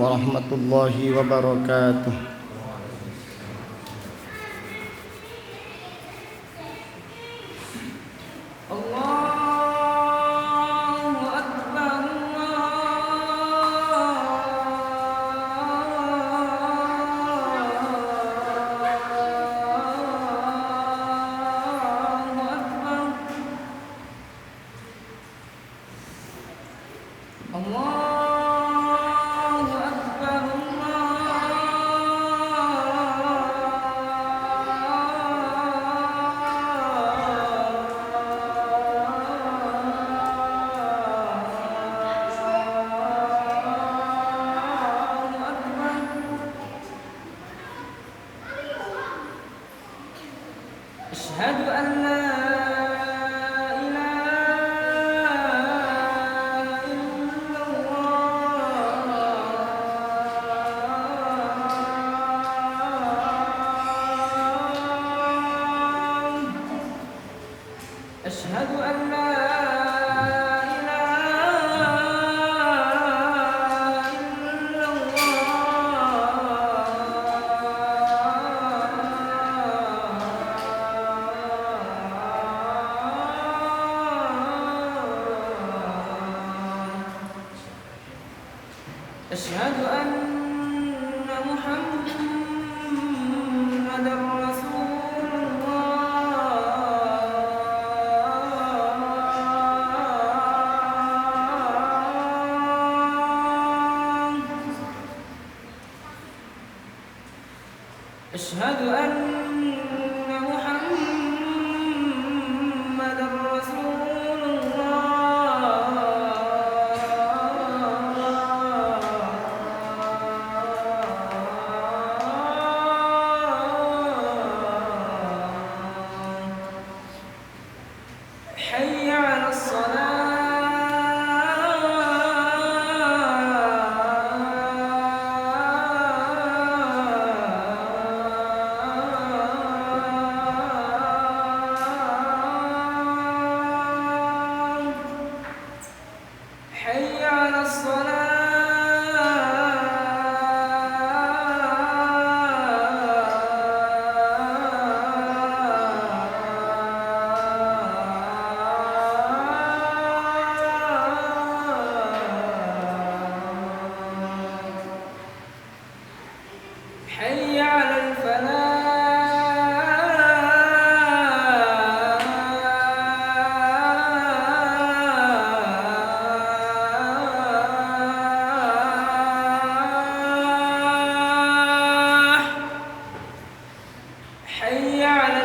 warahmatullahi wabarakatuh. أشهد أن لا أشهد أن لا أشهد أن محمدًا رسول الله. أشهد أن محمدًا رسول حي على الصلاة حي على حي على الفلاح حي على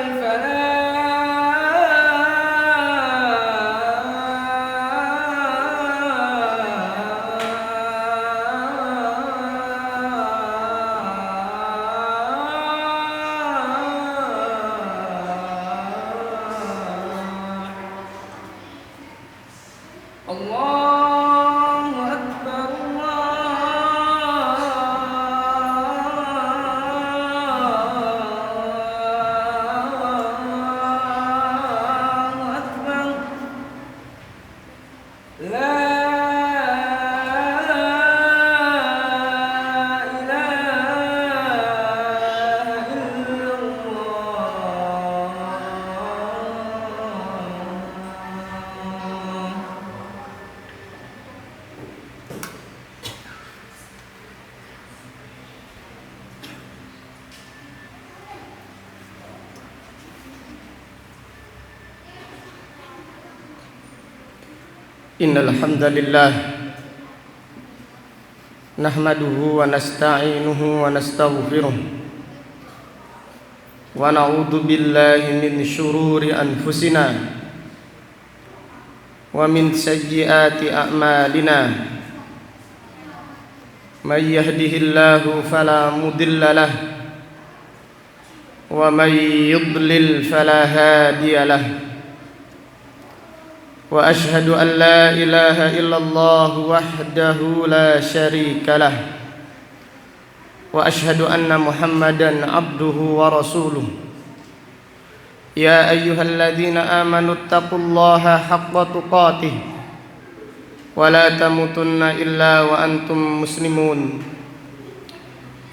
الله أكبر الله أكبر لا إله إلا الله. Innal hamdalillah nahmaduhu wa nasta'inuhu wa nastaghfiruh wa na'udzu billahi min shururi anfusina wa min sayyiati a'malina may yahdihillahu fala mudilla lahu wa may yudlil fala hadiya lahu. وأشهد أن لا إله إلا الله وحده لا شريك له وأشهد أن محمدًا عبده ورسوله. يا أيها الذين آمنوا اتقوا الله حق تقاته ولا تموتن إلا وأنتم مسلمون.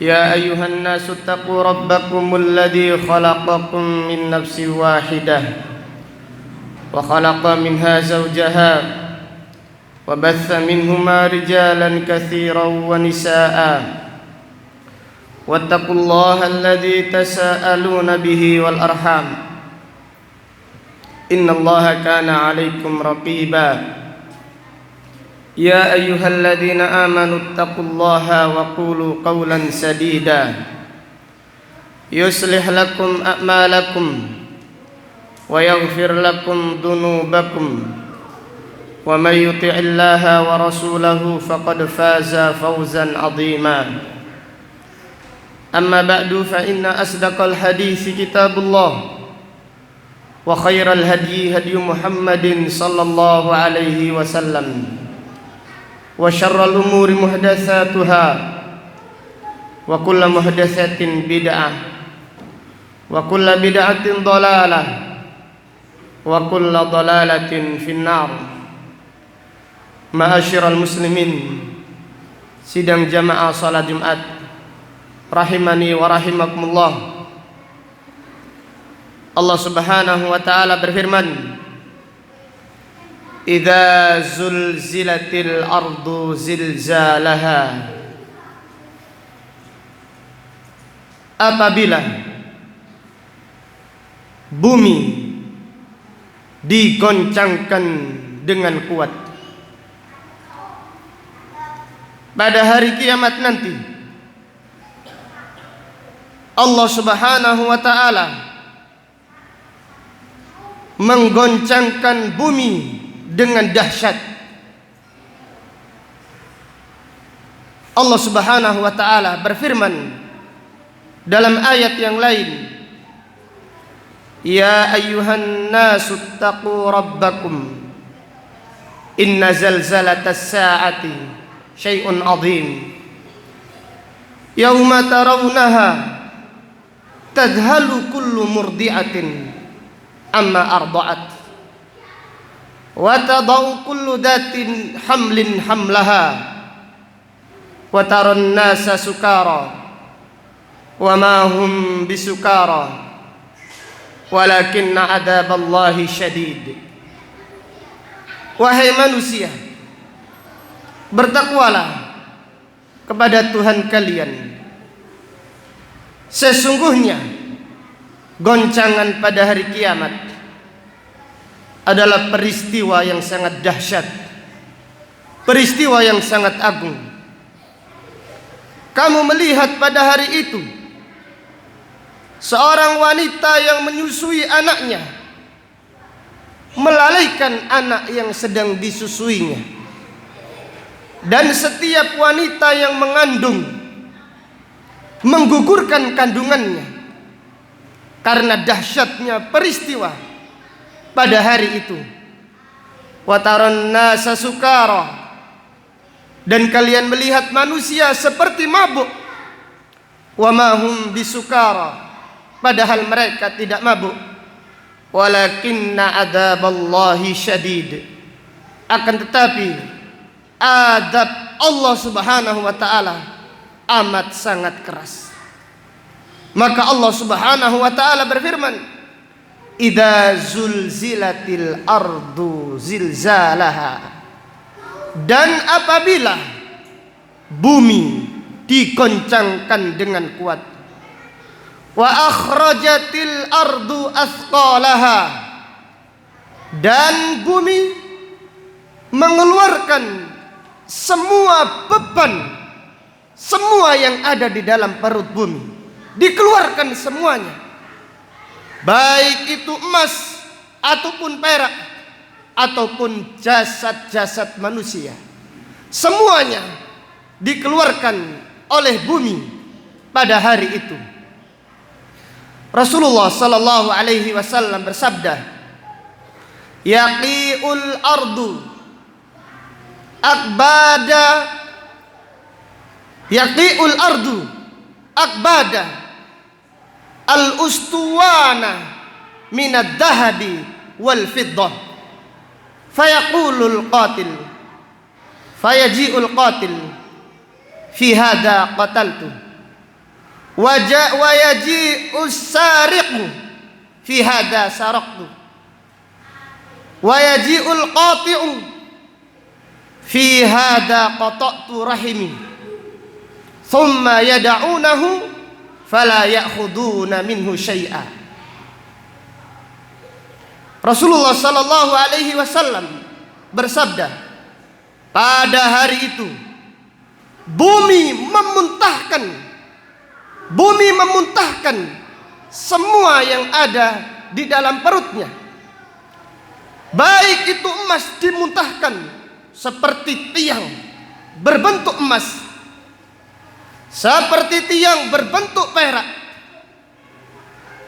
يا أيها الناس اتقوا ربكم الذي خلقكم من نفس واحدة وخلق منها زوجها وبث منهما رجالا كثيرا ونساء واتقوا الله الذي تساءلون به والأرحام إن الله كان عليكم رقيبا يا أيها الذين آمنوا اتقوا الله وقولوا قولا سديدا يصلح لكم أعمالكم ويغفر لكم ذنوبكم ومن يطع الله ورسوله فقد فاز فوزا عظيما أما بعد فإن أصدق الحديث كتاب الله وخير الهدي هدي محمد صلى الله عليه وسلم وشر الأمور محدثاتها وكل محدثة بدعة وكل بدعة ضلالة وكل ضلالة في النار. Ma'asyiral muslimin, sidang jamaah salat Jumat rahimani wa rahimakumullah. Allah Subhanahu wa taala berfirman, "Idza zulzilatil ardu zilzalaha." Apabila bumi digoncangkan dengan kuat pada hari kiamat nanti, Allah Subhanahu wa taala menggoncangkan bumi dengan dahsyat. Allah Subhanahu wa taala berfirman dalam ayat yang lain, "Ya ayyuhan nasu taqu rabbakum inna zalzalatas saati syai'un 'adzim yauma tarawunaha tadhalu kullu murdi'atin amma arda'at wa tadau kullu datin hamlin hamlaha wa taran nasa sukara wa ma hum bisukara walakinna adaballahi syadid." Wahai manusia, bertakwalah kepada Tuhan kalian. Sesungguhnya goncangan pada hari kiamat adalah peristiwa yang sangat dahsyat, peristiwa yang sangat agung. Kamu melihat pada hari itu seorang wanita yang menyusui anaknya melalaikan anak yang sedang disusuinya, dan setiap wanita yang mengandung menggugurkan kandungannya karena dahsyatnya peristiwa pada hari itu. Wa taran nasa sukara, dan kalian melihat manusia seperti mabuk. Wa ma hum bisukara, padahal mereka tidak mabuk. Walakinna adaballahi syadid, akan tetapi adab Allah Subhanahu wa taala amat sangat keras. Maka Allah Subhanahu wa taala berfirman, "Idza zulzilatil ardu zilzalaha." Dan apabila bumi digoncangkan dengan kuat, wa akhrajatil ardu athqalaha, dan bumi mengeluarkan semua beban, semua yang ada di dalam perut bumi dikeluarkan semuanya, baik itu emas ataupun perak ataupun jasad-jasad manusia, semuanya dikeluarkan oleh bumi pada hari itu. Rasulullah sallallahu alaihi wasallam bersabda, "Yaqiul ardu akbada, yaqiul ardu akbada al-ustuwana minad dahabi wal fiddah, fayaqulul qatil fayaji'ul qatil fi hadha qataltu wa yaji'us sariqu fi hadha saraqtu wa yaji'ul qati'u fi hadha qata'tu rahimi thumma yad'unahu fala ya'khuduna minhu syai'a. Rasulullah sallallahu alaihi wasallam bersabda, pada hari itu bumi memuntahkan semua yang ada di dalam perutnya. Baik itu emas dimuntahkan seperti tiang berbentuk emas, seperti tiang berbentuk perak,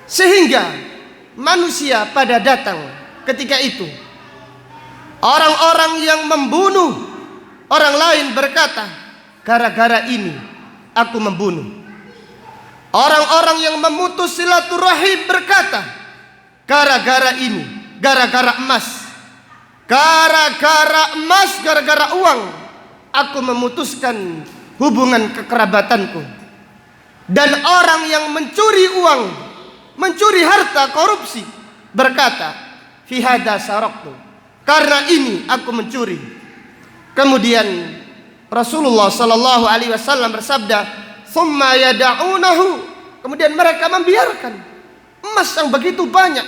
sehingga manusia pada datang ketika itu. Orang-orang yang membunuh orang lain berkata, gara-gara ini aku membunuh. Orang-orang yang memutus silaturahim berkata, gara-gara ini, gara-gara emas, gara-gara uang, aku memutuskan hubungan kekerabatanku. Dan orang yang mencuri uang, mencuri harta, korupsi, berkata, fi hadza saraqtu, karena ini aku mencuri. Kemudian Rasulullah sallallahu alaihi wasallam bersabda, "Tsumma yad'unahu", kemudian mereka membiarkan emas yang begitu banyak,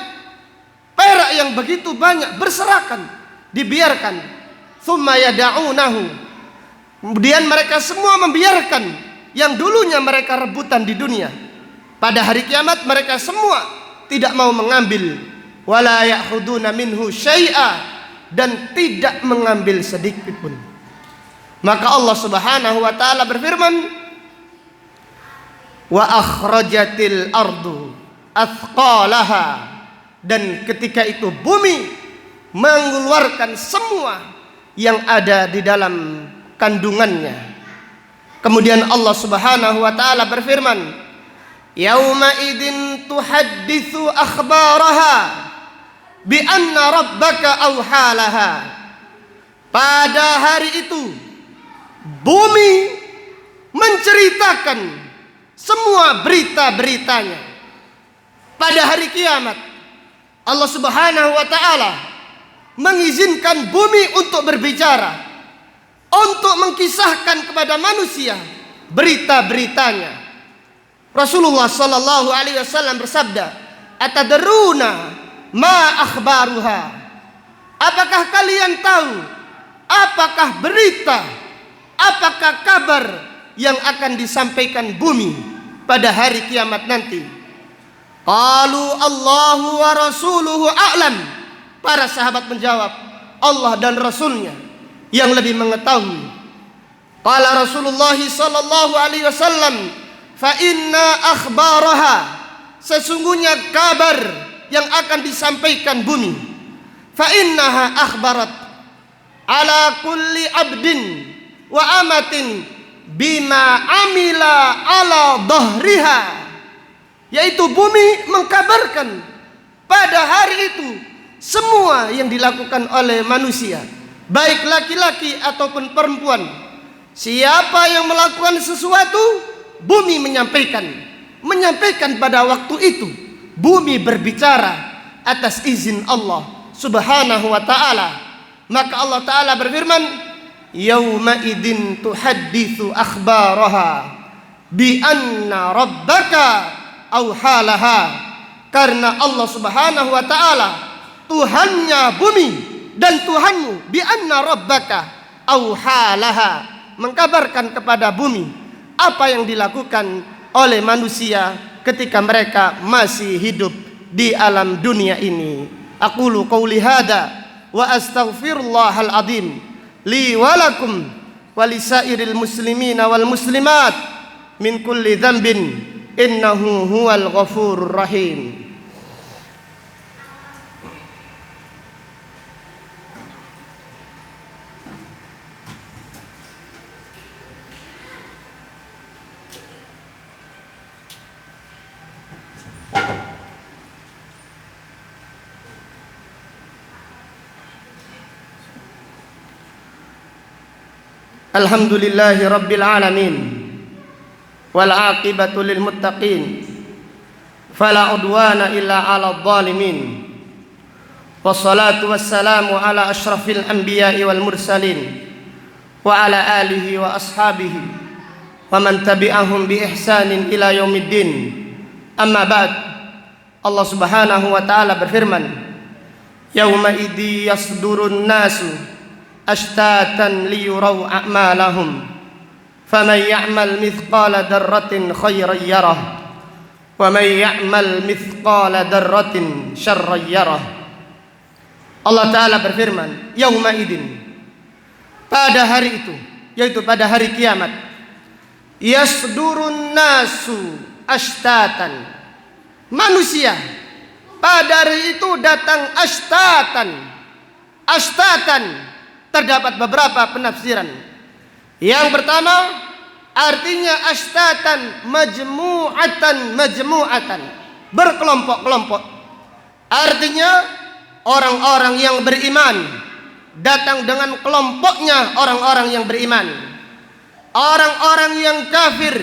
perak yang begitu banyak berserakan, dibiarkan. "Tsumma yad'unahu", kemudian mereka semua membiarkan yang dulunya mereka rebutan di dunia. Pada hari kiamat mereka semua tidak mau mengambil, wala ya'khuduna minhu syai'a, dan tidak mengambil sedikit pun. Maka Allah Subhanahu wa taala berfirman, wa akhrajatil ardu athqalaha, dan ketika itu bumi mengeluarkan semua yang ada di dalam kandungannya. Kemudian Allah Subhanahu wa taala berfirman, yauma idzin tuhadditsu akhbaraha bi anna rabbaka awhalaha. Pada hari itu bumi menceritakan semua berita-beritanya. Pada hari kiamat Allah Subhanahu wa taala mengizinkan bumi untuk berbicara, untuk mengkisahkan kepada manusia berita-beritanya. Rasulullah sallallahu alaihi wasallam bersabda, atadruna ma akhbaruha, apakah kalian tahu apakah berita, apakah kabar yang akan disampaikan bumi pada hari kiamat nanti? Qalu Allahu wa rasuluhu a'lam. Para sahabat menjawab, Allah dan Rasulnya yang lebih mengetahui. Qala Rasulullah sallallahu alaihi wasallam, fa inna akhbaraha, sesungguhnya kabar yang akan disampaikan bumi, fa innaha akhbarat ala kulli abdin wa amatin bima amila ala dhahriha, yaitu bumi mengkabarkan pada hari itu semua yang dilakukan oleh manusia, baik laki-laki ataupun perempuan. Siapa yang melakukan sesuatu, bumi menyampaikan pada waktu itu. Bumi berbicara atas izin Allah Subhanahu wa ta'ala. Maka Allah ta'ala berfirman, yauma idzin tuhadditsu akhbaraha bi anna rabbaka awhalaha. Karena Allah Subhanahu wa ta'ala Tuhannya bumi dan Tuhanmu, bi anna rabbaka awhalaha, mengkabarkan kepada bumi apa yang dilakukan oleh manusia ketika mereka masih hidup di alam dunia ini. Aqulu qouli hadza wa astaghfirullahal azim li wa lakum wa lisairil muslimina wal muslimat min kulli dzambin innahu huwal ghafurur rahim. Alhamdulillahi rabbil alamin, wal aqibatu lil muttaqin fala udwana illa 'alal zalimin. Wassalatu wassalamu ala asyrafil anbiya'i wal mursalin wa ala alihi wa ashabihi wa man tabi'ahum bi ihsanin ila yaumiddin. Amma ba'd. Allah Subhanahu wa ta'ala berfirman, yauma idzi yasdurun nasu ashtatan liyuraw a'malahum faman ya'mal mithqala dzarratin khairan yarah wa man ya'mal mithqala dzarratin syarran yarah. Allah Ta'ala berfirman, yauma idin, pada hari itu, yaitu pada hari kiamat, yasdurun nasu ashtatan, manusia pada hari itu datang ashtatan. Ashtatan terdapat beberapa penafsiran. Yang pertama, artinya ashtatan majmu'atan, berkelompok-kelompok. Artinya orang-orang yang beriman datang dengan kelompoknya orang-orang yang beriman. Orang-orang yang kafir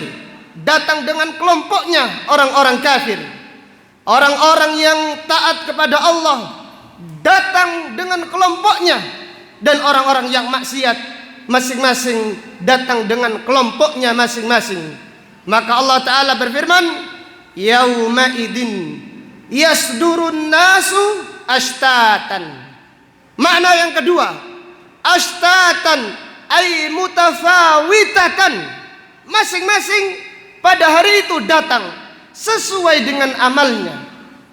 datang dengan kelompoknya orang-orang kafir. Orang-orang yang taat kepada Allah datang dengan kelompoknya, dan orang-orang yang maksiat masing-masing datang dengan kelompoknya masing-masing. Maka Allah Ta'ala berfirman, yauma idin yasdurun nasu ashtatan. Makna yang kedua, ashtatan ay mutafawitatan, masing-masing pada hari itu datang sesuai dengan amalnya.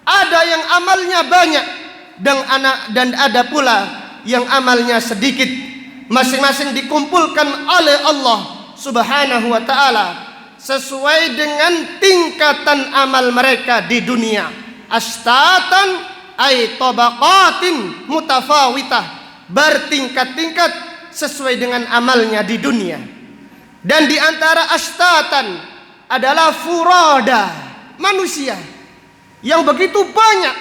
Ada yang amalnya banyak dan ada pula yang amalnya sedikit. Masing-masing dikumpulkan oleh Allah Subhanahu wa ta'ala sesuai dengan tingkatan amal mereka di dunia. Ashtatan ay tabaqatin mutafawitah, bertingkat-tingkat sesuai dengan amalnya di dunia. Dan di antara ashtatan adalah furada, manusia yang begitu banyak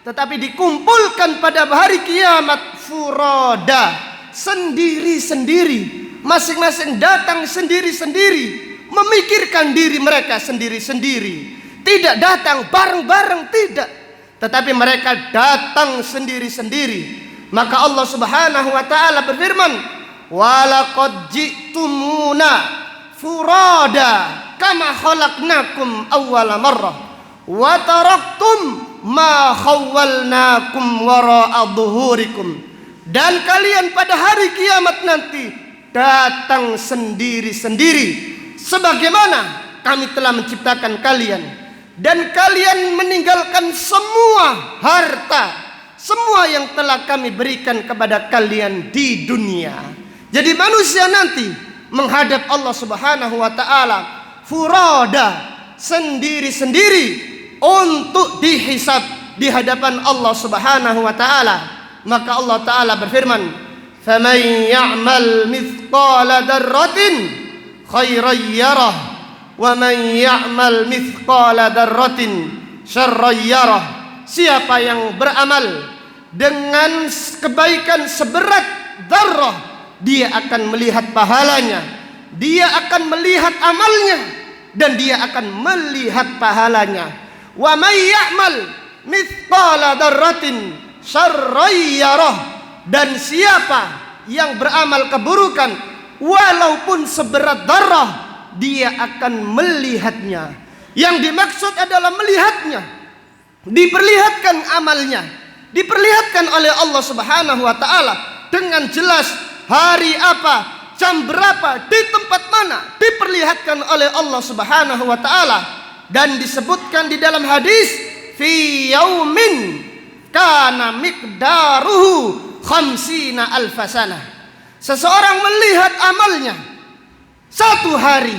tetapi dikumpulkan pada hari kiamat furada, sendiri-sendiri, masing-masing datang sendiri-sendiri, memikirkan diri mereka sendiri-sendiri, tidak datang bareng-bareng, tidak, tetapi mereka datang sendiri-sendiri. Maka Allah Subhanahu wa ta'ala berfirman, walaqad ji'tumuna furada kama khalaqnakum awwala marrah wa taraktum ma khawwalnakum wara'a dhuhurikum. Dan kalian pada hari kiamat nanti datang sendiri-sendiri sebagaimana kami telah menciptakan kalian, dan kalian meninggalkan semua harta, semua yang telah kami berikan kepada kalian di dunia. Jadi manusia nanti menghadap Allah Subhanahu wa ta'ala furada, sendiri-sendiri, untuk dihisab di hadapan Allah Subhanahu wa ta'ala. Maka Allah Ta'ala berfirman, faman ya'mal mithqala dzarratin khairan yarah wa man ya'mal mithqala dzarratin syarran yarah. Siapa yang beramal dengan kebaikan seberat dzarrah, dia akan melihat pahalanya, dia akan melihat amalnya, dan dia akan melihat pahalanya. Wa may ya'mal mithqala dzarratin syarran yarah, dan siapa yang beramal keburukan walaupun seberat darah, dia akan melihatnya. Yang dimaksud adalah melihatnya, diperlihatkan amalnya, diperlihatkan oleh Allah Subhanahu wa ta'ala dengan jelas, hari apa, jam berapa, di tempat mana, diperlihatkan oleh Allah Subhanahu wa ta'ala. Dan disebutkan di dalam hadis, fi yaumin kana miqdaruhu khamsina alfasana. Seseorang melihat amalnya satu hari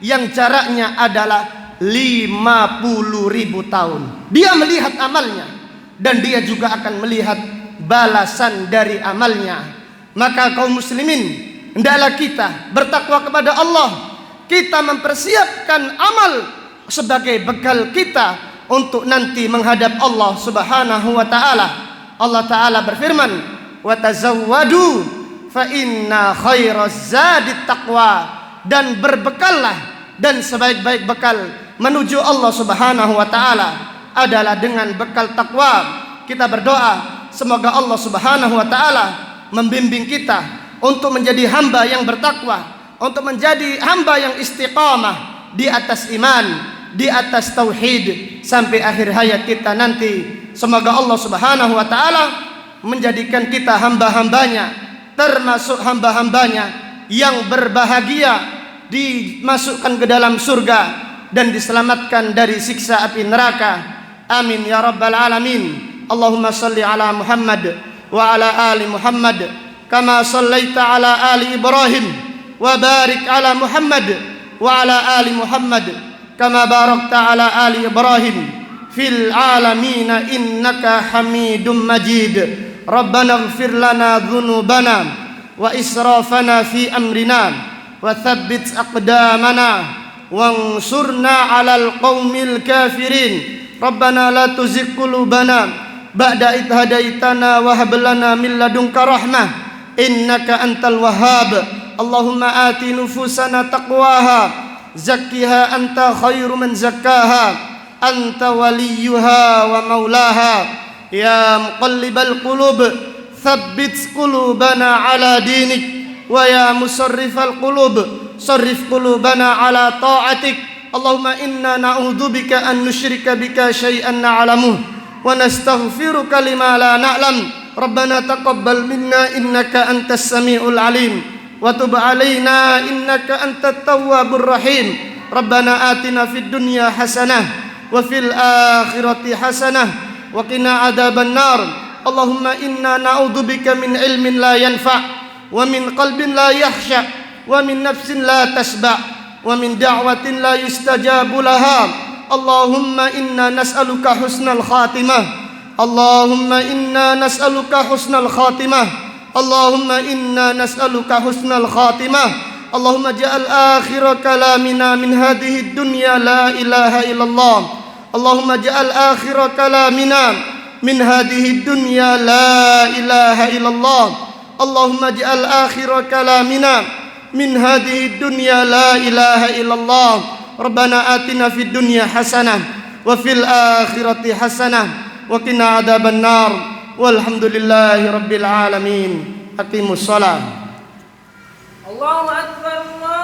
yang jaraknya adalah 50.000 tahun. Dia melihat amalnya, dan dia juga akan melihat balasan dari amalnya. Maka kaum muslimin, hendaklah kita bertakwa kepada Allah. Kita mempersiapkan amal sebagai bekal kita untuk nanti menghadap Allah Subhanahu wa ta'ala. Allah Ta'ala berfirman, wa tazawwadu fa inna khairaz zadit taqwa, dan berbekallah dan sebaik-baik bekal menuju Allah Subhanahu wa taala adalah dengan bekal takwa. Kita berdoa semoga Allah Subhanahu wa taala membimbing kita untuk menjadi hamba yang bertakwa, untuk menjadi hamba yang istiqamah di atas iman, di atas tauhid sampai akhir hayat kita nanti. Semoga Allah Subhanahu wa taala menjadikan kita hamba-hambanya, termasuk hamba-hambanya yang berbahagia, dimasukkan ke dalam surga dan diselamatkan dari siksa api neraka. Amin ya rabbal alamin. Allahumma salli ala Muhammad wa ala ali Muhammad kama sallaita ala ali Ibrahim wa barik ala Muhammad wa ala ali Muhammad kama barakta ala ali Ibrahim fil alamin innaka Hamidum Majid. Rabbana ighfir lana dhunubana wa israfana fi amrina wa thabbit aqdamana wansurna 'alal qaumil kafirin. Rabbana la tuzigh qulubana ba'da idh hadaitana wa hab lana min ladunka rahmah innaka antal wahhab. Allahumma ati nufusana taqwaha zakkiha anta khairu man zakkaha anta waliyuha wa maulaha. Ya muqallibal qulub thabbit qulubana ala dinik wa ya musarrifal qulub sarrif qulubana ala ta'atik. Allahumma inna na'udzubika an nusyrika bika syai'an na'lamuh wa nastaghfiruka lima la na'lam. Rabbana taqabbal minna innaka antas samiul alim wa tub alaina innaka antat tawwabur rahim. Rabbana atina fid dunya hasanah wa fil akhirati hasanah wa qina adzaban nar. Allahumma inna na'udzubika min ilmin la yanfa' wa min qalbin la yakhsha wa min nafsin la tasba' wa min da'watin la yustajabu laha. Allahumma inna nas'aluka husnal khatimah. Allahumma inna nas'aluka husnal khatimah. Allahumma inna nas'aluka husnal khatimah. Allahumma ja'al akhira kalamina min hadhihi dunya la ilaha illallah. Allahumma ja'al akhira kalamina min hadhihi dunya la ilaha illallah. Allahumma ja'al akhira kalamina min hadhihi dunya la ilaha illallah. Rabbana atina fid dunya hasanah wa fil akhirati hasanah wa qina adzaban nar. Walhamdulillahi rabbil alamin. Aqimus shalah. Allahu akbar.